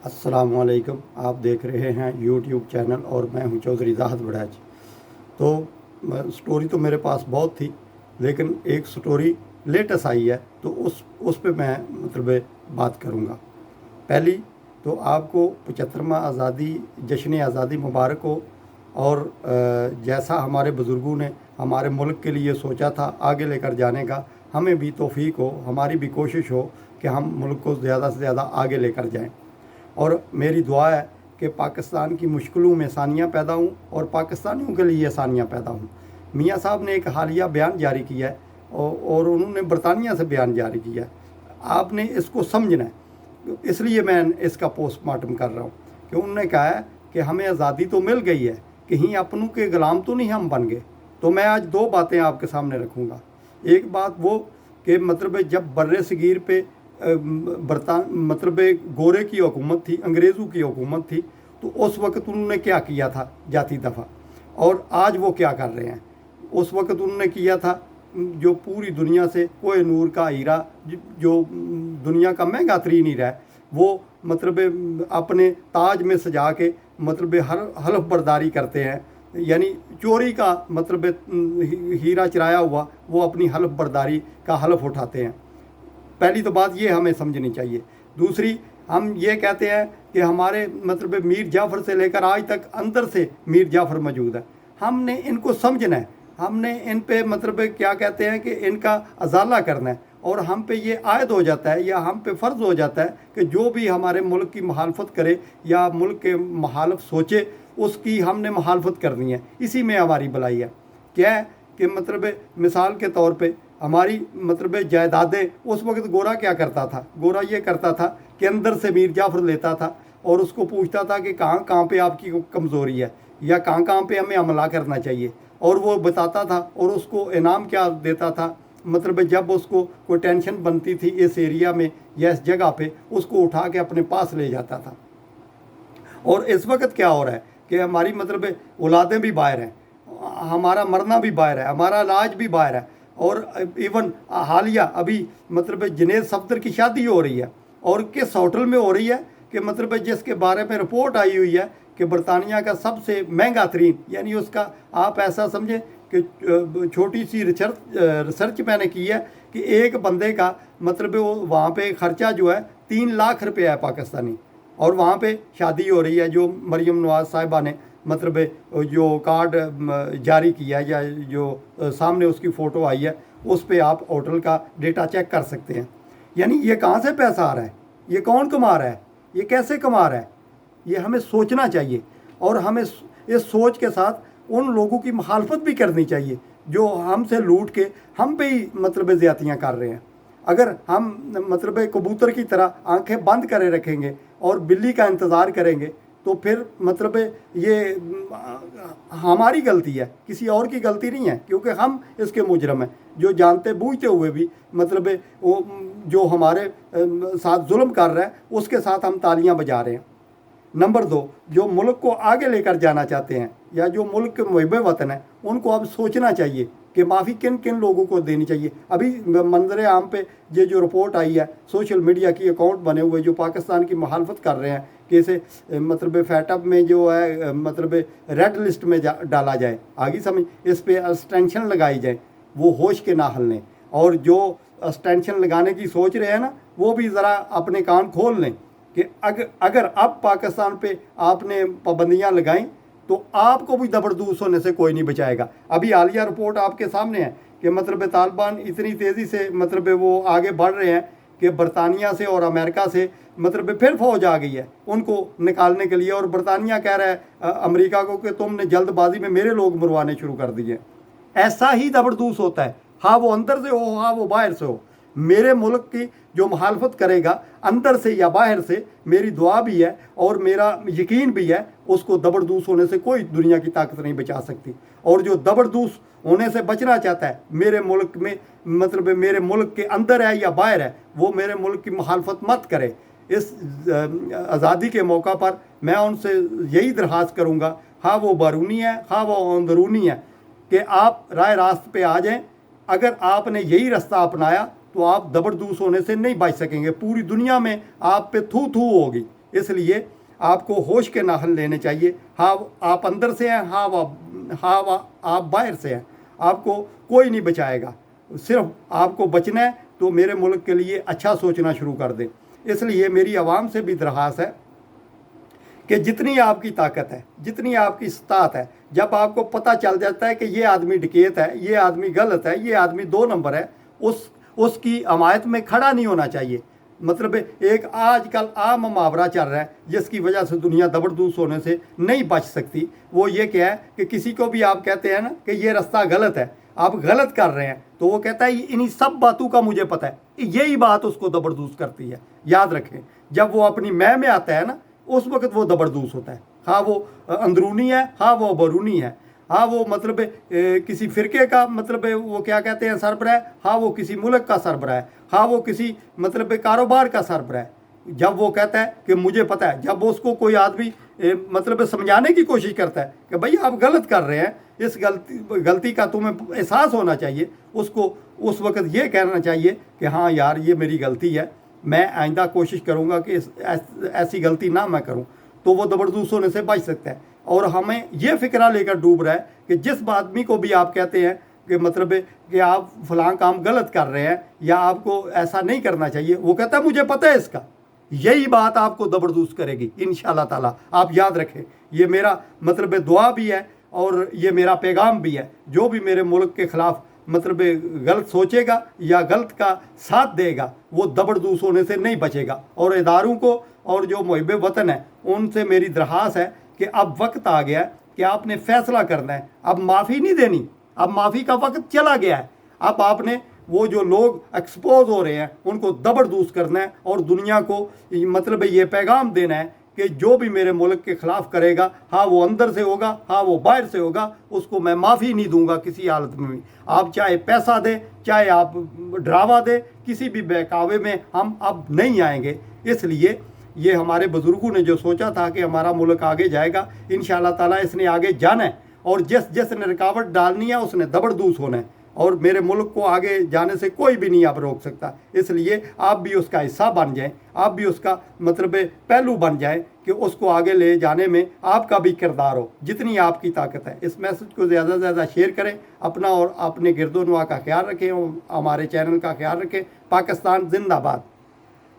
अस्सलामुअलैकुम। आप देख रहे हैं यूट्यूब चैनल और मैं हूं चौधरी ज़ाहिद बड़ैच। तो स्टोरी तो मेरे पास बहुत थी, लेकिन एक स्टोरी लेटेस्ट आई है तो उस पे मैं बात करूंगा। पहली तो आपको 75वां जश्न आज़ादी मुबारक हो। और जैसा हमारे बुज़ुर्गों ने हमारे मुल्क के लिए सोचा था आगे लेकर जाने का, हमें भी तौफीक हो, हमारी भी कोशिश हो कि हम मुल्क को ज़्यादा से ज़्यादा आगे लेकर जाएं। और मेरी दुआ है कि पाकिस्तान की मुश्किलों में आसानियाँ पैदा हों और पाकिस्तानियों के लिए आसानियाँ पैदा हों। मियाँ साहब ने एक हालिया बयान जारी किया है और उन्होंने बरतानिया से बयान जारी किया है। आपने इसको समझना है, इसलिए मैं इसका पोस्टमार्टम कर रहा हूँ कि उन्होंने कहा है कि हमें आज़ादी तो मिल गई है, कहीं अपनों के गुलाम तो नहीं हम बन गए। तो मैं आज दो बातें आपके सामने रखूँगा। एक बात वो कि जब बर्रे सगीर पे गोरे की हुकूमत थी, अंग्रेज़ों की हुकूमत थी, तो उस वक्त उन्होंने क्या किया था जाती दफ़ा, और आज वो क्या कर रहे हैं। उस वक्त उन्होंने किया था जो पूरी दुनिया से कोह नूर का हीरा, जो दुनिया का महंगा तरीन हीरा है, वो अपने ताज में सजा के हर हलफ बर्दारी करते हैं, यानी चोरी का हीरा चुराया हुआ वो अपनी हलफ बर्दारी का हलफ उठाते हैं। पहली तो बात ये हमें समझनी चाहिए। दूसरी, हम ये कहते हैं कि हमारे मीर जाफ़र से लेकर आज तक अंदर से मीर जाफ़र मौजूद है। हमने इनको समझना है, हमने इन पे क्या कहते हैं कि इनका अजाला करना है, और हम पे ये आयद हो जाता है या हम पे फ़र्ज़ हो जाता है कि जो भी हमारे मुल्क की मुखालफत करे या मुल्क के मुखालफ सोचे उसकी हमने मुखालफत करनी है। इसी में हमारी भलाई है। क्या है कि मिसाल के तौर पे हमारी जायदादें, उस वक्त गोरा क्या करता था, गोरा ये करता था कि अंदर से मीर जाफ़र लेता था और उसको पूछता था कि कहाँ कहाँ पे आपकी कमज़ोरी है या कहाँ कहाँ पे हमें हमला करना चाहिए, और वो बताता था और उसको इनाम क्या देता था। जब उसको कोई टेंशन बनती थी इस एरिया में या इस जगह पे, उसको उठा के अपने पास ले जाता था। और इस वक्त क्या हो रहा है कि हमारी औलादें भी बाहर हैं, हमारा मरना भी बाहर है, हमारा इलाज भी बाहर है, और इवन हालिया अभी जुनैद सफदर की शादी हो रही है, और किस होटल में हो रही है कि जिसके बारे में रिपोर्ट आई हुई है कि बरतानिया का सबसे महंगा तरीन, यानी उसका आप ऐसा समझें कि छोटी सी रिसर्च मैंने की है कि एक बंदे का वो वहाँ पे ख़र्चा जो है 3 लाख रुपया है पाकिस्तानी, और वहाँ पे शादी हो रही है। जो मरियम नवाज़ साहिबा ने जो कार्ड जारी किया है या जो सामने उसकी फ़ोटो आई है, उस पे आप होटल का डेटा चेक कर सकते हैं। यानी ये कहाँ से पैसा आ रहा है, ये कौन कमा रहा है, ये कैसे कमा रहा है, ये हमें सोचना चाहिए। और हमें इस सोच के साथ उन लोगों की मुखालफत भी करनी चाहिए जो हमसे लूट के हम पे ही ज़्यादतियाँ कर रहे हैं। अगर हम कबूतर की तरह आंखें बंद करे रखेंगे और बिल्ली का इंतज़ार करेंगे तो फिर ये हमारी गलती है, किसी और की गलती नहीं है, क्योंकि हम इसके मुजरम हैं जो जानते बूझते हुए भी वो जो हमारे साथ जुल्म कर रहा है उसके साथ हम तालियां बजा रहे हैं। नंबर 2, जो मुल्क को आगे लेकर जाना चाहते हैं या जो मुल्क के मुहिब वतन है, उनको अब सोचना चाहिए कि माफ़ी किन किन लोगों को देनी चाहिए। अभी मंजर आम पे ये जो रिपोर्ट आई है, सोशल मीडिया की अकाउंट बने हुए जो पाकिस्तान की मुखालफत कर रहे हैं कि इसे फैटअप में जो है रेड लिस्ट में डाला जाए, आगे समझ, इस पर एक्सटेंशन लगाई जाए, वो होश के ना हलने। और जो एक्सटेंशन लगाने की सोच रहे हैं ना, वो भी ज़रा अपने कान खोल लें कि अगर अब पाकिस्तान पे आपने पाबंदियाँ लगाई तो आपको भी दबरदूस होने से कोई नहीं बचाएगा। अभी हालिया रिपोर्ट आपके सामने है कि तालिबान इतनी तेज़ी से वो आगे बढ़ रहे हैं कि बरतानिया से और अमेरिका से फिर फौज आ गई है उनको निकालने के लिए, और बरतानिया कह रहा है अमेरिका को कि तुमने जल्दबाजी में मेरे लोग मरवाने शुरू कर दिए। ऐसा ही दबरदूस होता है, हाँ वो अंदर से हो हाँ वो बाहर से हो। मेरे मुल्क की जो मुखालफत करेगा अंदर से या बाहर से, मेरी दुआ भी है और मेरा यकीन भी है, उसको दबरदूस होने से कोई दुनिया की ताकत नहीं बचा सकती। और जो दबरदूस होने से बचना चाहता है मेरे मुल्क में मेरे मुल्क के अंदर है या बाहर है, वो मेरे मुल्क की मुखालफत मत करे। इस आज़ादी के मौका पर मैं उनसे यही दरख्वास्त करूँगा, हाँ वो बैरूनी है हाँ वो अंदरूनी है, कि आप राह रास्त पे आ जाएं। अगर आपने यही रास्ता अपनाया तो आप दबरदूस होने से नहीं बच सकेंगे। पूरी दुनिया में आप पे थू थू होगी इसलिए आपको होश के नाखन लेने चाहिए। हाँ आप अंदर से हैं, आप बाहर से हैं, आपको कोई नहीं बचाएगा। सिर्फ आपको बचना है तो मेरे मुल्क के लिए अच्छा सोचना शुरू कर दें। इसलिए मेरी आवाम से भी दरख्वास्त है कि जितनी आपकी ताकत है, जितनी आपकी इस्तात है, जब आपको पता चल जाता है कि ये आदमी डकैत है, ये आदमी गलत है, ये आदमी 2 नंबर है, उसकी हमायत में खड़ा नहीं होना चाहिए। मतलब एक आजकल आम मुहावरा चल रहा है जिसकी वजह से दुनिया दबरदूस होने से नहीं बच सकती। वो ये क्या है कि किसी को भी आप कहते हैं ना कि ये रास्ता गलत है, आप गलत कर रहे हैं, तो वो कहता है इन्हीं सब बातों का मुझे पता है। यही बात उसको दबरदूस करती है। याद रखें, जब वो अपनी मैं में आता है ना, उस वक्त वो दबरदूस होता है। हाँ वो अंदरूनी है, हाँ वो बरूनी है, हाँ वो मतलब किसी फ़िरके का मतलब वो क्या कहते हैं सरबराह है, हाँ वो किसी मुल्क का सरबराह है, हाँ वो किसी मतलब कारोबार का सरबराह है। जब वो कहता है कि मुझे पता है, जब उसको कोई आदमी मतलब समझाने की कोशिश करता है कि भाई आप गलत कर रहे हैं, इस गलती का तुम्हें एहसास होना चाहिए, उसको उस वक्त ये कहना चाहिए कि हाँ यार ये मेरी गलती है, मैं आइंदा कोशिश करूँगा कि ऐसी गलती ना मैं करूँ। तो वो दबरदूस होने से बच सकता है। और हमें ये फ़िक्रा लेकर डूब रहा है कि जिस आदमी को भी आप कहते हैं कि मतलब कि आप फलां काम गलत कर रहे हैं या आपको ऐसा नहीं करना चाहिए, वो कहता है मुझे पता है इसका। यही बात आपको दबरदूस करेगी इंशाअल्लाह ताला। आप याद रखें, ये मेरा मतलब दुआ भी है और ये मेरा पैगाम भी है। जो भी मेरे मुल्क के ख़िलाफ़ मतलब गलत सोचेगा या गलत का साथ देगा, वो दबरदूस होने से नहीं बचेगा। और इदारों को और जो मुहिब वतन है उनसे मेरी दरख्वास्त है कि अब वक्त आ गया है कि आपने फ़ैसला करना है। अब माफ़ी नहीं देनी, अब माफ़ी का वक्त चला गया है। अब आपने वो जो लोग एक्सपोज हो रहे हैं उनको दबरदूस करना है और दुनिया को मतलब ये पैगाम देना है कि जो भी मेरे मुल्क के ख़िलाफ़ करेगा, हाँ वो अंदर से होगा, हाँ वो बाहर से होगा, उसको मैं माफ़ी नहीं दूंगा किसी हालत में भी। आप चाहे पैसा दे, चाहे आप ड्रावा दे, किसी भी बहकावे में हम अब नहीं आएंगे। इसलिए ये हमारे बुज़ुर्गों ने जो सोचा था कि हमारा मुल्क आगे जाएगा, इंशाअल्लाह ताला इसने आगे जाना है। और जिसने रुकावट डालनी है उसने दबरदूस होना है। और मेरे मुल्क को आगे जाने से कोई भी नहीं आप रोक सकता। इसलिए आप भी उसका हिस्सा बन जाएं, आप भी उसका मतलब पहलू बन जाएं कि उसको आगे ले जाने में आपका भी किरदार हो, जितनी आपकी ताकत है। इस मैसेज को ज़्यादा से ज़्यादा शेयर करें, अपना और अपने गिरदोनवा का ख्याल रखें और हमारे चैनल का ख्याल रखें। पाकिस्तान जिंदाबाद।